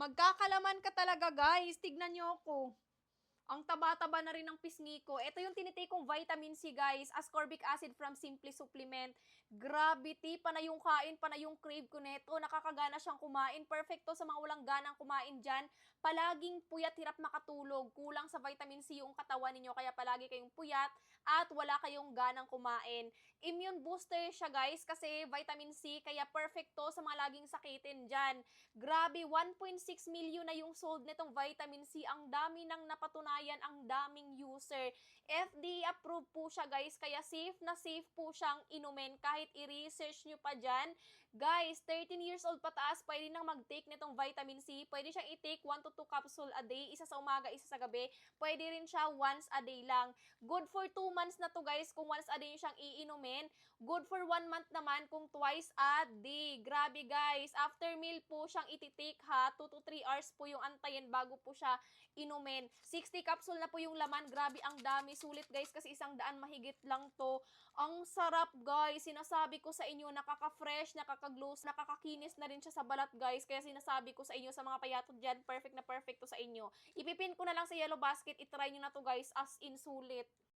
Magkakalaman ka talaga guys, tignan niyo ako. Ang taba-taba na rin ng pisngi ko. Ito yung tinitake kong vitamin C guys, ascorbic acid from Simply Supplement. Gravity, panay yung kain, panay yung crave ko neto. Nakakagana siyang kumain. Perfecto sa mga walang ganang kumain dyan. Palaging puyat, hirap makatulog. Kulang sa vitamin C yung katawan ninyo, kaya palagi kayong puyat at wala kayong ganang kumain. Immune booster siya guys, kasi vitamin C, kaya perfecto sa mga laging sakitin dyan. Grabe, 1.6 million na yung sold nitong vitamin C. Ang dami nang napatunayan, ang daming user. FDA approved po siya guys, kaya safe na safe po siyang inumin kahit i-research nyo pa dyan. Guys, 13 years old pataas, pwede nang mag-take nitong vitamin C. Pwede siyang i-take 1 to 2 capsule a day, isa sa umaga, isa sa gabi. Pwede rin siya once a day lang. Good for 2 months na to guys kung once a day siyang iinumin. Good for 1 month naman kung twice a day. Grabe guys, after meal po siyang iti-take ha. 2 to 3 hours po yung antayin bago po siya inumin. 60 capsule na po yung laman. Grabe, ang dami. Sulit guys kasi 100 mahigit lang to. Ang sarap guys. Sinasabi ko sa inyo, nakaka-fresh, nakaka-glows, nakakakinis na rin siya sa balat guys. Kaya sinasabi ko sa inyo, sa mga payatot dyan, perfect na perfect to sa inyo. Ipipin ko na lang sa yellow basket. I-try nyo na to guys, as in sulit.